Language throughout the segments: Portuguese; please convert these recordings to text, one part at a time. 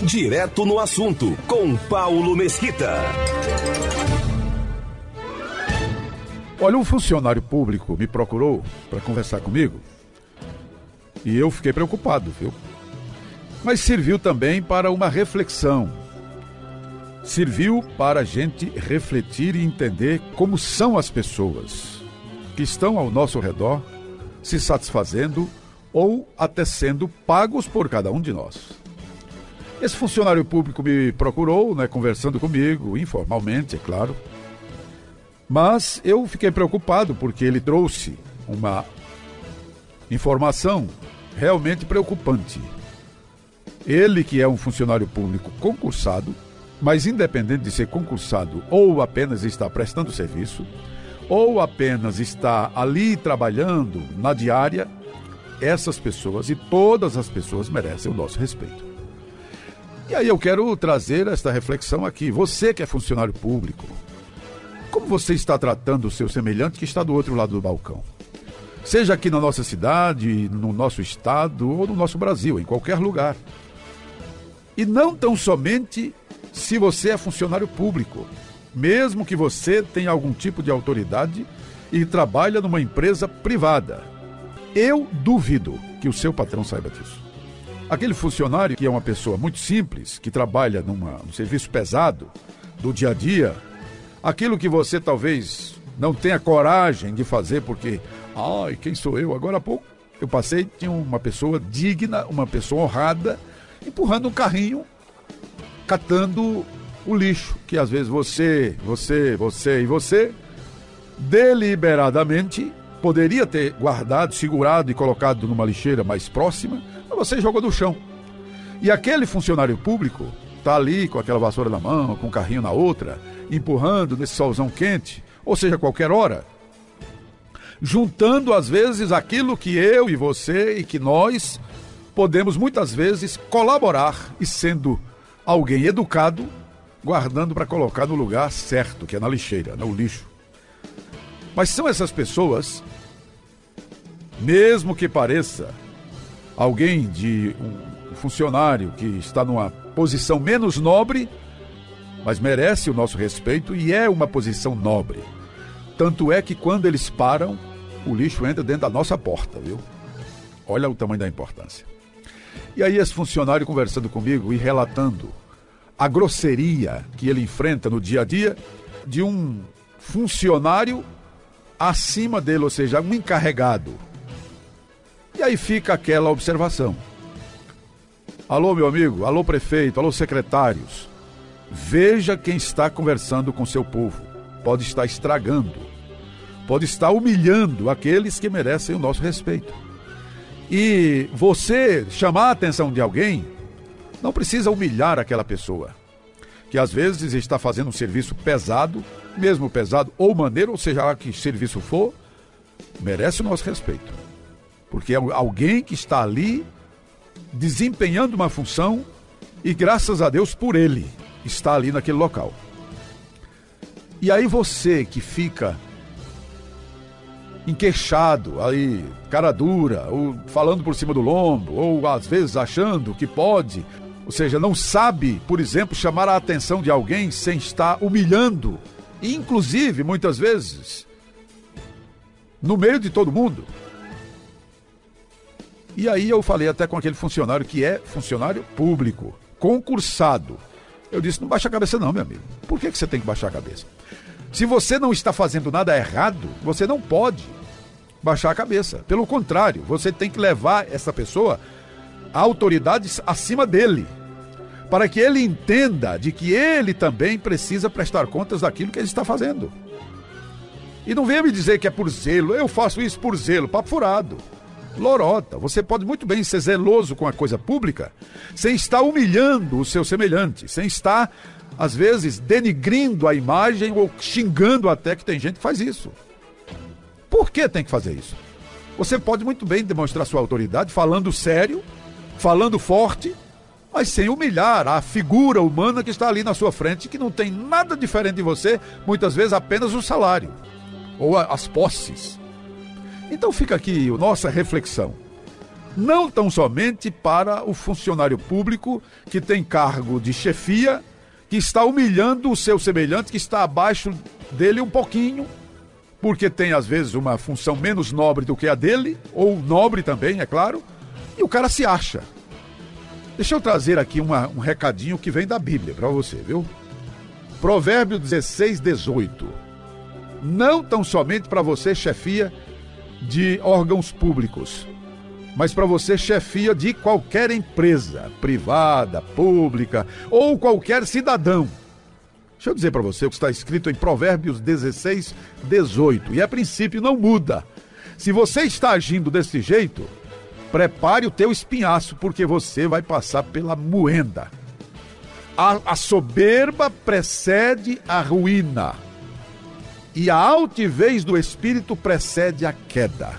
Direto no assunto, com Paulo Mesquita. Olha, um funcionário público me procurou para conversar comigo e eu fiquei preocupado, viu? Mas serviu também para uma reflexão. Serviu para a gente refletir e entender como são as pessoas que estão ao nosso redor, se satisfazendo ou até sendo pagos por cada um de nós. Esse funcionário público me procurou, conversando comigo, informalmente, é claro. Mas eu fiquei preocupado porque ele trouxe uma informação realmente preocupante. Ele, que é um funcionário público concursado, mas independente de ser concursado ou apenas está prestando serviço, ou apenas está ali trabalhando na diária, essas pessoas e todas as pessoas merecem o nosso respeito. E aí eu quero trazer esta reflexão aqui. Você que é funcionário público, como você está tratando o seu semelhante que está do outro lado do balcão? Seja aqui na nossa cidade, no nosso estado ou no nosso Brasil, em qualquer lugar. E não tão somente se você é funcionário público, mesmo que você tenha algum tipo de autoridade e trabalha numa empresa privada. Eu duvido que o seu patrão saiba disso. Aquele funcionário que é uma pessoa muito simples, que trabalha num serviço pesado do dia a dia, aquilo que você talvez não tenha coragem de fazer porque, quem sou eu? Agora há pouco eu passei, tinha uma pessoa digna, uma pessoa honrada, empurrando um carrinho, catando o lixo, que às vezes você e você, deliberadamente, poderia ter guardado, segurado e colocado numa lixeira mais próxima, mas você jogou no chão. E aquele funcionário público está ali com aquela vassoura na mão, com o carrinho na outra, empurrando nesse solzão quente, ou seja, qualquer hora, juntando às vezes aquilo que eu e você e que nós podemos muitas vezes colaborar e sendo alguém educado, guardando para colocar no lugar certo, que é na lixeira, no lixo. Mas são essas pessoas, mesmo que pareça alguém de um funcionário que está numa posição menos nobre, mas merece o nosso respeito e é uma posição nobre. Tanto é que quando eles param, o lixo entra dentro da nossa porta, viu? Olha o tamanho da importância. E aí esse funcionário conversando comigo e relatando a grosseria que ele enfrenta no dia a dia de um funcionário acima dele, ou seja, um encarregado. E aí fica aquela observação. Alô, meu amigo, alô, prefeito, alô, secretários. Veja quem está conversando com seu povo. Pode estar estragando, pode estar humilhando aqueles que merecem o nosso respeito. E você chamar a atenção de alguém, não precisa humilhar aquela pessoa, que às vezes está fazendo um serviço pesado, mesmo pesado ou maneiro, ou seja lá que serviço for, merece o nosso respeito. Porque é alguém que está ali desempenhando uma função e graças a Deus por ele está ali naquele local. E aí você que fica enqueixado, aí, cara dura, ou falando por cima do lombo, ou às vezes achando que pode, ou seja, não sabe, por exemplo, chamar a atenção de alguém sem estar humilhando, e inclusive, muitas vezes, no meio de todo mundo. E aí eu falei até com aquele funcionário que é funcionário público, concursado. Eu disse, não baixa a cabeça não, meu amigo. Por que você tem que baixar a cabeça? Se você não está fazendo nada errado, você não pode baixar a cabeça. Pelo contrário, você tem que levar essa pessoa a autoridades acima dele, para que ele entenda de que ele também precisa prestar contas daquilo que ele está fazendo. E não venha me dizer que é por zelo. Eu faço isso por zelo. Papo furado. Lorota. Você pode muito bem ser zeloso com a coisa pública sem estar humilhando o seu semelhante, sem estar, às vezes, denigrindo a imagem ou xingando até, que tem gente que faz isso. Por que tem que fazer isso? Você pode muito bem demonstrar sua autoridade falando sério, falando forte, mas sem humilhar a figura humana que está ali na sua frente, que não tem nada diferente de você, muitas vezes apenas o salário ou as posses. Então fica aqui a nossa reflexão. não tão somente para o funcionário público que tem cargo de chefia, que está humilhando o seu semelhante, que está abaixo dele um pouquinho, porque tem às vezes uma função menos nobre do que a dele, ou nobre também, é claro, e o cara se acha. Deixa eu trazer aqui um recadinho que vem da Bíblia para você, viu? Provérbios 16, 18. Não tão somente para você chefia de órgãos públicos, mas para você chefia de qualquer empresa, privada, pública, ou qualquer cidadão. Deixa eu dizer para você o que está escrito em Provérbios 16, 18. E a princípio não muda. Se você está agindo desse jeito, prepare o teu espinhaço, porque você vai passar pela moenda. A soberba precede a ruína, e a altivez do espírito precede a queda.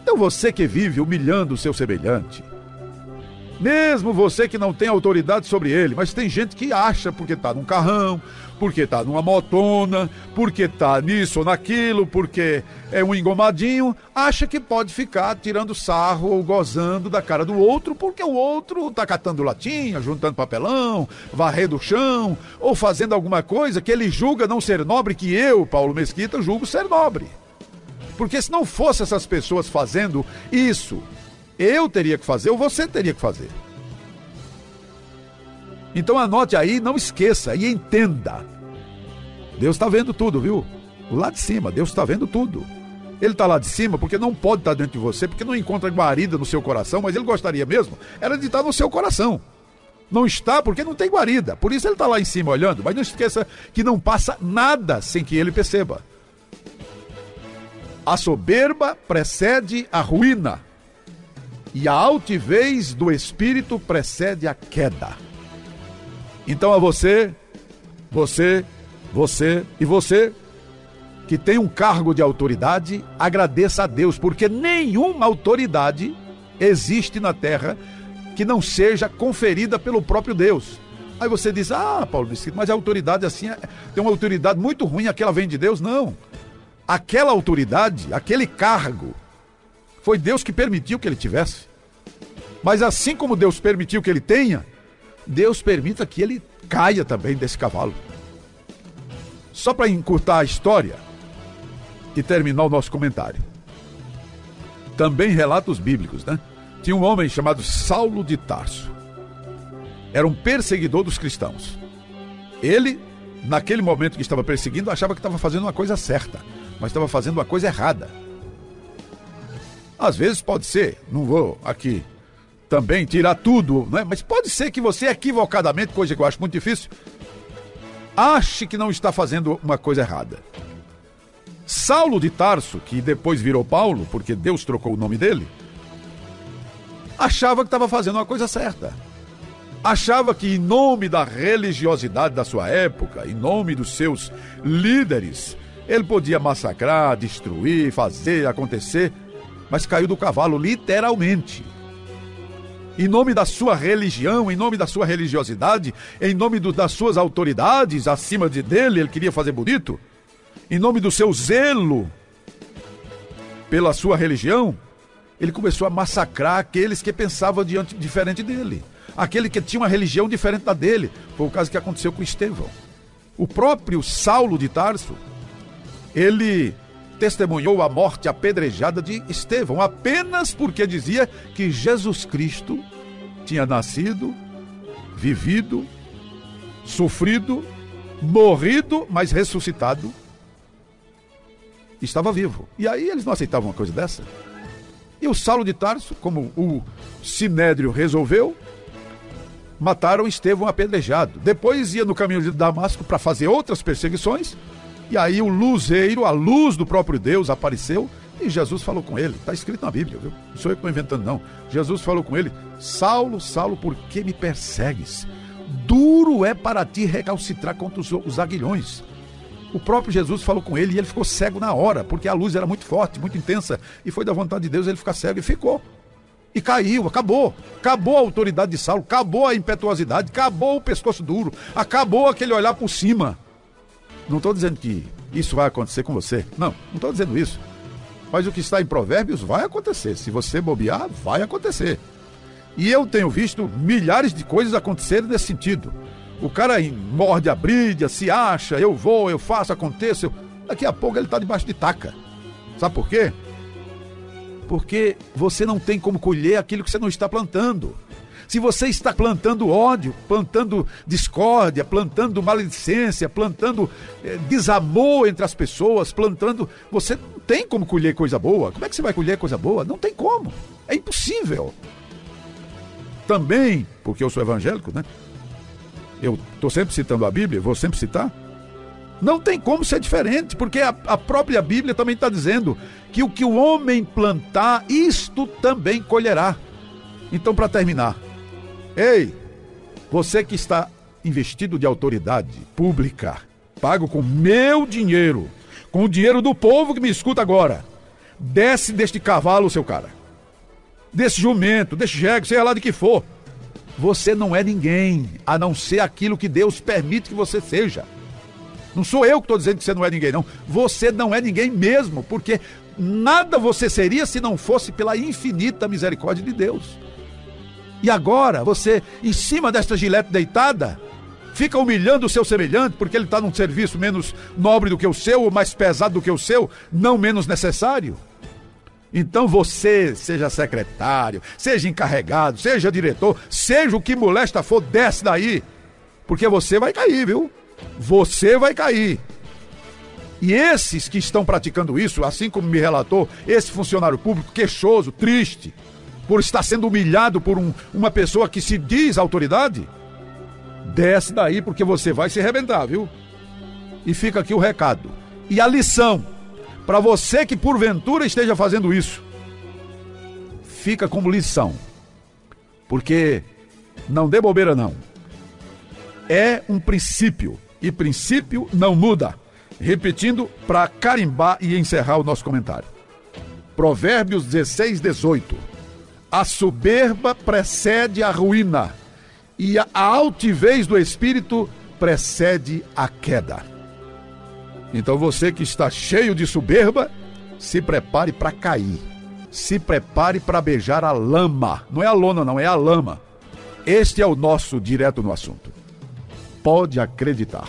Então você que vive humilhando o seu semelhante, mesmo você que não tem autoridade sobre ele, mas tem gente que acha porque está num carrão, porque está numa motona, porque está nisso ou naquilo, porque é um engomadinho, acha que pode ficar tirando sarro ou gozando da cara do outro, porque o outro está catando latinha, juntando papelão, varrendo o chão, ou fazendo alguma coisa que ele julga não ser nobre, que eu, Paulo Mesquita, julgo ser nobre. Porque se não fosse essas pessoas fazendo isso, eu teria que fazer ou você teria que fazer. Então anote aí, não esqueça e entenda. Deus está vendo tudo, viu? Lá de cima, Deus está vendo tudo. Ele está lá de cima porque não pode estar dentro de você, porque não encontra guarida no seu coração, mas ele gostaria mesmo, era de estar no seu coração. Não está porque não tem guarida, por isso ele está lá em cima olhando, mas não esqueça que não passa nada sem que ele perceba. A soberba precede a ruína, e a altivez do espírito precede a queda. Então a você e você, que tem um cargo de autoridade, agradeça a Deus, porque nenhuma autoridade existe na terra que não seja conferida pelo próprio Deus. Aí você diz, Paulo Mesquita, mas a autoridade assim, tem uma autoridade muito ruim, aquela vem de Deus? Não. Aquela autoridade, aquele cargo, foi Deus que permitiu que ele tivesse. Mas assim como Deus permitiu que ele tenha, Deus permita que ele caia também desse cavalo. Só para encurtar a história e terminar o nosso comentário. Também relatos bíblicos, né? Tinha um homem chamado Saulo de Tarso. Era um perseguidor dos cristãos. Ele, naquele momento que estava perseguindo, achava que estava fazendo uma coisa certa, mas estava fazendo uma coisa errada. Às vezes pode ser, não vou aqui também tirar tudo, né? Mas pode ser que você equivocadamente, coisa que eu acho muito difícil, ache que não está fazendo uma coisa errada. Saulo de Tarso, que depois virou Paulo, porque Deus trocou o nome dele, achava que estava fazendo uma coisa certa. Achava que em nome da religiosidade da sua época, em nome dos seus líderes, ele podia massacrar, destruir, fazer, acontecer, mas caiu do cavalo literalmente. Em nome da sua religião, em nome da sua religiosidade, em nome das suas autoridades acima dele, ele queria fazer bonito, em nome do seu zelo pela sua religião, ele começou a massacrar aqueles que pensavam diferente dele, aquele que tinha uma religião diferente da dele. Foi o caso que aconteceu com Estevão. O próprio Saulo de Tarso, ele testemunhou a morte apedrejada de Estevão, apenas porque dizia que Jesus Cristo tinha nascido, vivido, sofrido, morrido, mas ressuscitado, estava vivo. E aí eles não aceitavam uma coisa dessa. E o Saulo de Tarso, como o Sinédrio resolveu, mataram Estevão apedrejado. Depois ia no caminho de Damasco para fazer outras perseguições. E aí o luzeiro, a luz do próprio Deus apareceu e Jesus falou com ele. Está escrito na Bíblia, viu? Não sou eu que estou inventando, não. Jesus falou com ele: Saulo, Saulo, por que me persegues? Duro é para ti recalcitrar contra os aguilhões. O próprio Jesus falou com ele e ele ficou cego na hora, porque a luz era muito forte, muito intensa, e foi da vontade de Deus ele ficar cego, e ficou. E caiu, acabou. Acabou a autoridade de Saulo, acabou a impetuosidade, acabou o pescoço duro, acabou aquele olhar por cima. Não estou dizendo que isso vai acontecer com você. Não estou dizendo isso. Mas o que está em Provérbios vai acontecer. Se você bobear, vai acontecer. E eu tenho visto milhares de coisas acontecerem nesse sentido. O cara morde a brídia, se acha, eu vou, eu faço, aconteça. Daqui a pouco ele está debaixo de taca. Sabe por quê? Porque você não tem como colher aquilo que você não está plantando. Se você está plantando ódio, plantando discórdia, plantando maledicência, plantando desamor entre as pessoas, você não tem como colher coisa boa. Como é que você vai colher coisa boa? Não tem como. É impossível. Também, porque eu sou evangélico, né? Eu estou sempre citando a Bíblia, vou sempre citar. Não tem como ser diferente, porque a própria Bíblia também está dizendo que o que o homem plantar, isto também colherá. Então, para terminar, ei, você que está investido de autoridade pública, pago com meu dinheiro, com o dinheiro do povo que me escuta agora, desce deste cavalo, seu cara, desse jumento, desse jegue, seja lá de que for. Você não é ninguém, a não ser aquilo que Deus permite que você seja. Não sou eu que estou dizendo que você não é ninguém, não. Você não é ninguém mesmo, porque nada você seria se não fosse pela infinita misericórdia de Deus. E agora, você, em cima desta gilete deitada, fica humilhando o seu semelhante, porque ele está num serviço menos nobre do que o seu, ou mais pesado do que o seu, não menos necessário. Então você, seja secretário, seja encarregado, seja diretor, seja o que molesta for, desce daí, porque você vai cair, viu? Você vai cair. E esses que estão praticando isso, assim como me relatou esse funcionário público queixoso, triste, por estar sendo humilhado por uma pessoa que se diz autoridade, desce daí porque você vai se arrebentar, viu? E fica aqui o recado. E a lição, para você que porventura esteja fazendo isso, fica como lição. Porque não dê bobeira não. É um princípio. E princípio não muda. Repetindo, para carimbar e encerrar o nosso comentário. Provérbios 16, 18. A soberba precede a ruína, e a altivez do espírito precede a queda. Então você que está cheio de soberba, se prepare para cair. Se prepare para beijar a lama. Não é a lona, não, é a lama. Este é o nosso Direto no Assunto. Pode acreditar.